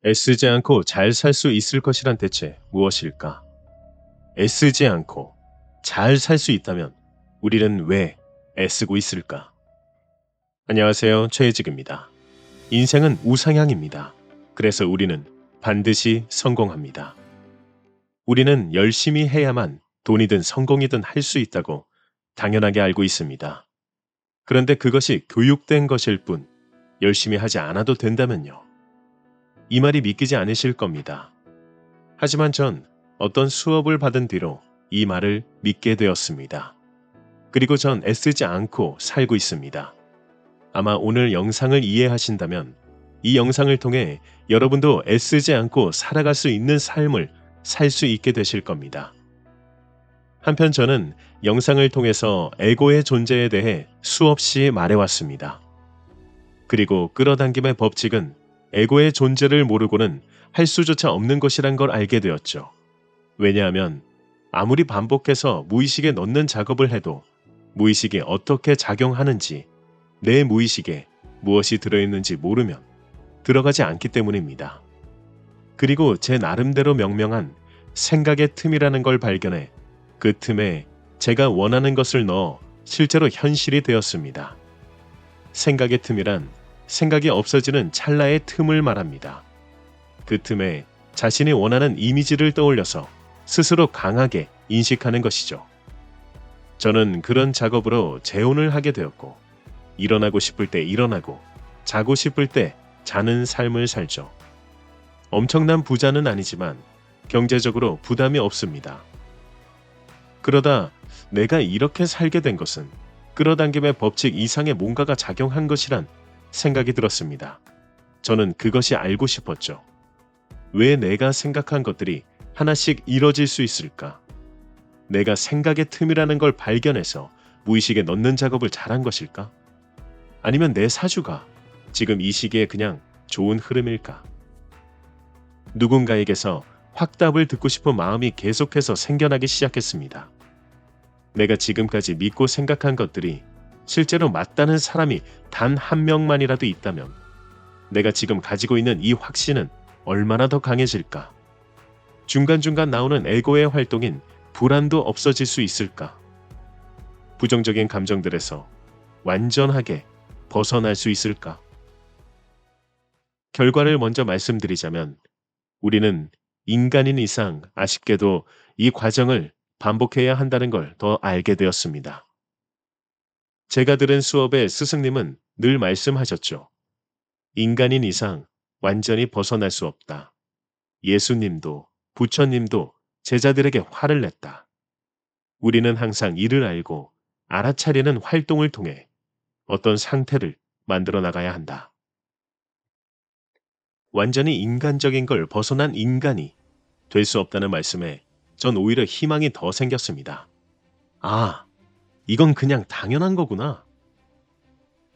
애쓰지 않고 잘 살 수 있을 것이란 대체 무엇일까? 애쓰지 않고 잘 살 수 있다면 우리는 왜 애쓰고 있을까? 안녕하세요. 최혜직입니다. 인생은 우상향입니다. 그래서 우리는 반드시 성공합니다. 우리는 열심히 해야만 돈이든 성공이든 할 수 있다고 당연하게 알고 있습니다. 그런데 그것이 교육된 것일 뿐 열심히 하지 않아도 된다면요. 이 말이 믿기지 않으실 겁니다. 하지만 전 어떤 수업을 받은 뒤로 이 말을 믿게 되었습니다. 그리고 전 애쓰지 않고 살고 있습니다. 아마 오늘 영상을 이해하신다면 이 영상을 통해 여러분도 애쓰지 않고 살아갈 수 있는 삶을 살 수 있게 되실 겁니다. 한편 저는 영상을 통해서 에고의 존재에 대해 수없이 말해왔습니다. 그리고 끌어당김의 법칙은 에고의 존재를 모르고는 할 수조차 없는 것이란 걸 알게 되었죠. 왜냐하면 아무리 반복해서 무의식에 넣는 작업을 해도 무의식이 어떻게 작용하는지, 내 무의식에 무엇이 들어있는지 모르면 들어가지 않기 때문입니다. 그리고 제 나름대로 명명한 생각의 틈이라는 걸 발견해 그 틈에 제가 원하는 것을 넣어 실제로 현실이 되었습니다. 생각의 틈이란 생각이 없어지는 찰나의 틈을 말합니다. 그 틈에 자신이 원하는 이미지를 떠올려서 스스로 강하게 인식하는 것이죠. 저는 그런 작업으로 재혼을 하게 되었고, 일어나고 싶을 때 일어나고, 자고 싶을 때 자는 삶을 살죠. 엄청난 부자는 아니지만 경제적으로 부담이 없습니다. 그러다 내가 이렇게 살게 된 것은 끌어당김의 법칙 이상의 뭔가가 작용한 것이란 생각이 들었습니다. 저는 그것이 알고 싶었죠. 왜 내가 생각한 것들이 하나씩 이뤄질 수 있을까? 내가 생각의 틈이라는 걸 발견해서 무의식에 넣는 작업을 잘한 것일까? 아니면 내 사주가 지금 이 시기에 그냥 좋은 흐름일까? 누군가에게서 확답을 듣고 싶은 마음이 계속해서 생겨나기 시작했습니다. 내가 지금까지 믿고 생각한 것들이 실제로 맞다는 사람이 단 한 명만이라도 있다면 내가 지금 가지고 있는 이 확신은 얼마나 더 강해질까? 중간중간 나오는 에고의 활동인 불안도 없어질 수 있을까? 부정적인 감정들에서 완전하게 벗어날 수 있을까? 결과를 먼저 말씀드리자면 우리는 인간인 이상 아쉽게도 이 과정을 반복해야 한다는 걸 더 알게 되었습니다. 제가 들은 수업의 스승님은 늘 말씀하셨죠. 인간인 이상 완전히 벗어날 수 없다. 예수님도 부처님도 제자들에게 화를 냈다. 우리는 항상 이를 알고 알아차리는 활동을 통해 어떤 상태를 만들어 나가야 한다. 완전히 인간적인 걸 벗어난 인간이 될 수 없다는 말씀에 전 오히려 희망이 더 생겼습니다. 아, 이건 그냥 당연한 거구나.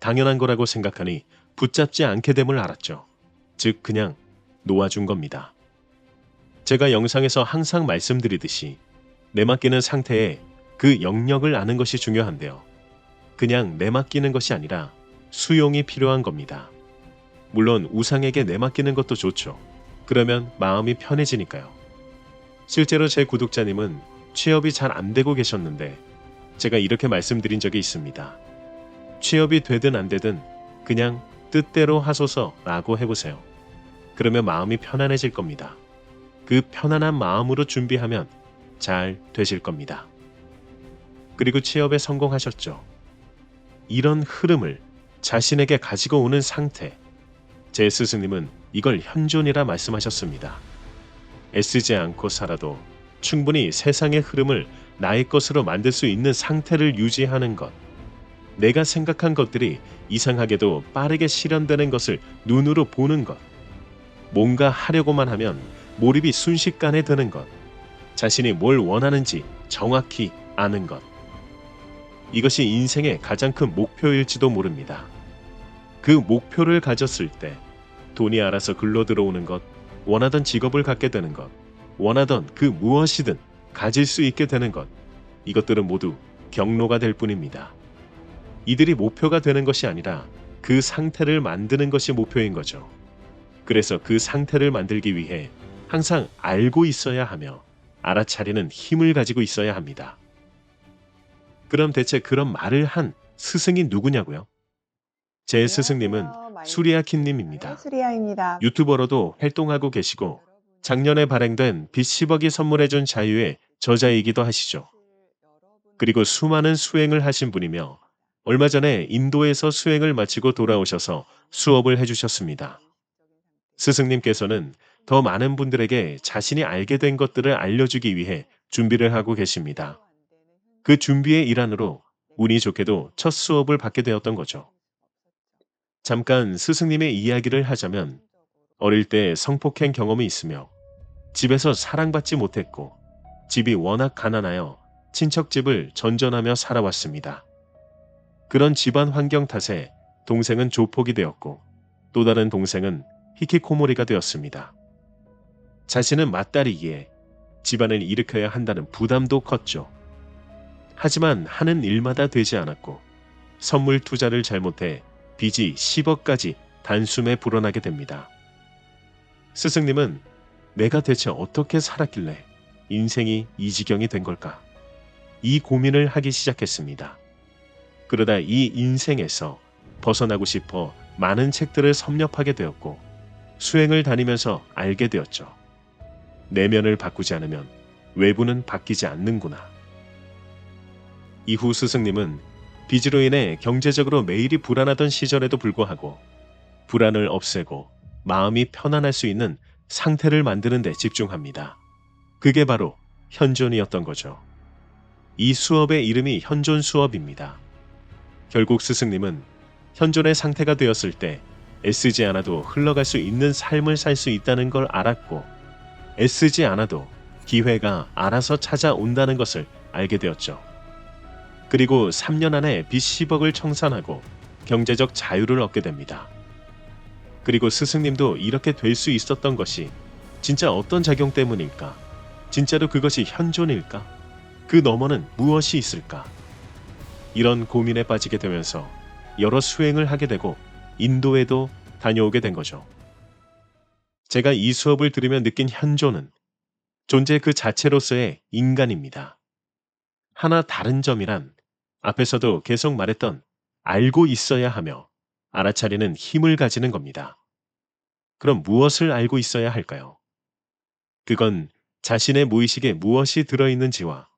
당연한 거라고 생각하니 붙잡지 않게 됨을 알았죠. 즉 그냥 놓아준 겁니다. 제가 영상에서 항상 말씀드리듯이 내맡기는 상태에 그 영역을 아는 것이 중요한데요. 그냥 내맡기는 것이 아니라 수용이 필요한 겁니다. 물론 우상에게 내맡기는 것도 좋죠. 그러면 마음이 편해지니까요. 실제로 제 구독자님은 취업이 잘 안 되고 계셨는데 제가 이렇게 말씀드린 적이 있습니다. 취업이 되든 안 되든 그냥 뜻대로 하소서라고 해보세요. 그러면 마음이 편안해질 겁니다. 그 편안한 마음으로 준비하면 잘 되실 겁니다. 그리고 취업에 성공하셨죠. 이런 흐름을 자신에게 가지고 오는 상태, 제 스승님은 이걸 현존이라 말씀하셨습니다. 애쓰지 않고 살아도 충분히 세상의 흐름을 나의 것으로 만들 수 있는 상태를 유지하는 것, 내가 생각한 것들이 이상하게도 빠르게 실현되는 것을 눈으로 보는 것, 뭔가 하려고만 하면 몰입이 순식간에 되는 것, 자신이 뭘 원하는지 정확히 아는 것. 이것이 인생의 가장 큰 목표일지도 모릅니다. 그 목표를 가졌을 때 돈이 알아서 글로 들어오는 것, 원하던 직업을 갖게 되는 것, 원하던 그 무엇이든 가질 수 있게 되는 것, 이것들은 모두 경로가 될 뿐입니다. 이들이 목표가 되는 것이 아니라 그 상태를 만드는 것이 목표인 거죠. 그래서 그 상태를 만들기 위해 항상 알고 있어야 하며 알아차리는 힘을 가지고 있어야 합니다. 그럼 대체 그런 말을 한 스승이 누구냐고요? 제 스승님은 안녕하세요. 수리아킴님입니다. 수리아입니다. 유튜버로도 활동하고 계시고 작년에 발행된 빚 10억이 선물해준 자유의 저자이기도 하시죠. 그리고 수많은 수행을 하신 분이며 얼마 전에 인도에서 수행을 마치고 돌아오셔서 수업을 해주셨습니다. 스승님께서는 더 많은 분들에게 자신이 알게 된 것들을 알려주기 위해 준비를 하고 계십니다. 그 준비의 일환으로 운이 좋게도 첫 수업을 받게 되었던 거죠. 잠깐 스승님의 이야기를 하자면 어릴 때 성폭행 경험이 있으며 집에서 사랑받지 못했고 집이 워낙 가난하여 친척 집을 전전하며 살아왔습니다. 그런 집안 환경 탓에 동생은 조폭이 되었고 또 다른 동생은 히키코모리가 되었습니다. 자신은 맏딸이기에 집안을 일으켜야 한다는 부담도 컸죠. 하지만 하는 일마다 되지 않았고 선물 투자를 잘못해 빚이 10억까지 단숨에 불어나게 됩니다. 스승님은 내가 대체 어떻게 살았길래 인생이 이 지경이 된 걸까? 이 고민을 하기 시작했습니다. 그러다 이 인생에서 벗어나고 싶어 많은 책들을 섭렵하게 되었고 수행을 다니면서 알게 되었죠. 내면을 바꾸지 않으면 외부는 바뀌지 않는구나. 이후 스승님은 빚으로 인해 경제적으로 매일이 불안하던 시절에도 불구하고 불안을 없애고 마음이 편안할 수 있는 상태를 만드는 데 집중합니다. 그게 바로 현존이었던 거죠. 이 수업의 이름이 현존 수업입니다. 결국 스승님은 현존의 상태가 되었을 때 애쓰지 않아도 흘러갈 수 있는 삶을 살 수 있다는 걸 알았고 애쓰지 않아도 기회가 알아서 찾아온다는 것을 알게 되었죠. 그리고 3년 안에 빚 10억을 청산하고 경제적 자유를 얻게 됩니다. 그리고 스승님도 이렇게 될 수 있었던 것이 진짜 어떤 작용 때문일까? 진짜로 그것이 현존일까? 그 너머는 무엇이 있을까? 이런 고민에 빠지게 되면서 여러 수행을 하게 되고 인도에도 다녀오게 된 거죠. 제가 이 수업을 들으며 느낀 현존은 존재 그 자체로서의 인간입니다. 하나 다른 점이란 앞에서도 계속 말했던 알고 있어야 하며 알아차리는 힘을 가지는 겁니다. 그럼 무엇을 알고 있어야 할까요? 그건 자신의 무의식에 무엇이 들어있는지와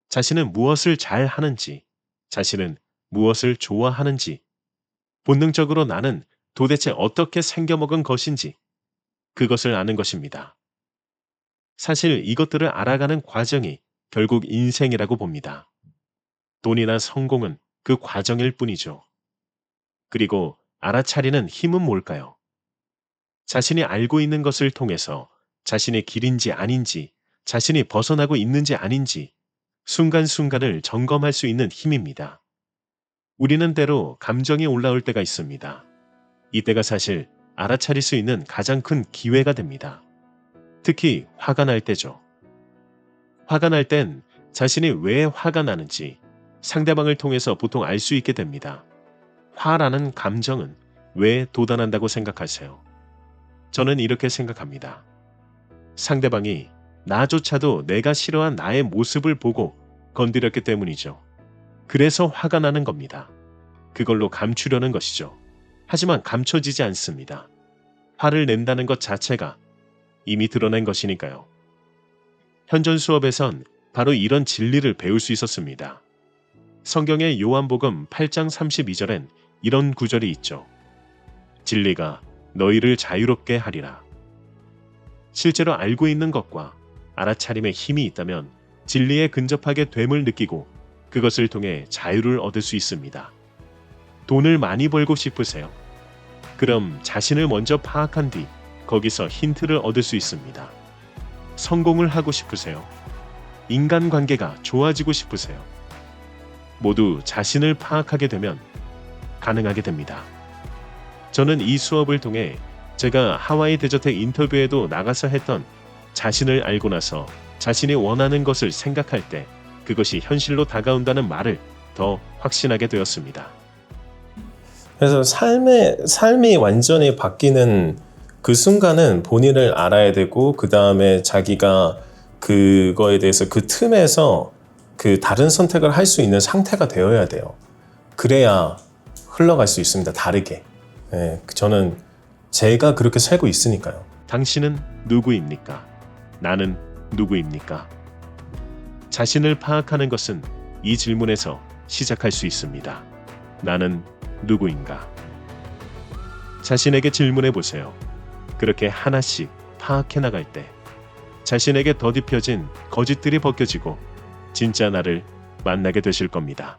자신은 무엇을 잘 하는지, 자신은 무엇을 좋아하는지, 본능적으로 나는 도대체 어떻게 생겨먹은 것인지 그것을 아는 것입니다. 사실 이것들을 알아가는 과정이 결국 인생이라고 봅니다. 돈이나 성공은 그 과정일 뿐이죠. 그리고 알아차리는 힘은 뭘까요? 자신이 알고 있는 것을 통해서 자신의 길인지 아닌지, 자신이 벗어나고 있는지 아닌지 순간순간을 점검할 수 있는 힘입니다. 우리는 때로 감정이 올라올 때가 있습니다. 이때가 사실 알아차릴 수 있는 가장 큰 기회가 됩니다. 특히 화가 날 때죠. 화가 날 땐 자신이 왜 화가 나는지 상대방을 통해서 보통 알 수 있게 됩니다. 화라는 감정은 왜 돋아난다고 생각하세요? 저는 이렇게 생각합니다. 상대방이 나조차도 내가 싫어한 나의 모습을 보고 건드렸기 때문이죠. 그래서 화가 나는 겁니다. 그걸로 감추려는 것이죠. 하지만 감춰지지 않습니다. 화를 낸다는 것 자체가 이미 드러낸 것이니까요. 현존 수업에선 바로 이런 진리를 배울 수 있었습니다. 성경의 요한복음 8장 32절엔 이런 구절이 있죠. 진리가 너희를 자유롭게 하리라. 실제로 알고 있는 것과 알아차림에 힘이 있다면 진리에 근접하게 됨을 느끼고 그것을 통해 자유를 얻을 수 있습니다. 돈을 많이 벌고 싶으세요? 그럼 자신을 먼저 파악한 뒤 거기서 힌트를 얻을 수 있습니다. 성공을 하고 싶으세요? 인간관계가 좋아지고 싶으세요? 모두 자신을 파악하게 되면 가능하게 됩니다. 저는 이 수업을 통해 제가 하와이 데저텍 인터뷰에도 나가서 했던 자신을 알고 나서 자신이 원하는 것을 생각할 때 그것이 현실로 다가온다는 말을 더 확신하게 되었습니다. 그래서 삶이 완전히 바뀌는 그 순간은 본인을 알아야 되고 그 다음에 자기가 그거에 대해서 그 틈에서 그 다른 선택을 할 수 있는 상태가 되어야 돼요. 그래야 흘러갈 수 있습니다. 다르게. 예, 저는 제가 그렇게 살고 있으니까요. 당신은 누구입니까? 나는 누구입니까? 자신을 파악하는 것은 이 질문에서 시작할 수 있습니다. 나는 누구인가? 자신에게 질문해 보세요. 그렇게 하나씩 파악해 나갈 때 자신에게 더딥혀진 거짓들이 벗겨지고 진짜 나를 만나게 되실 겁니다.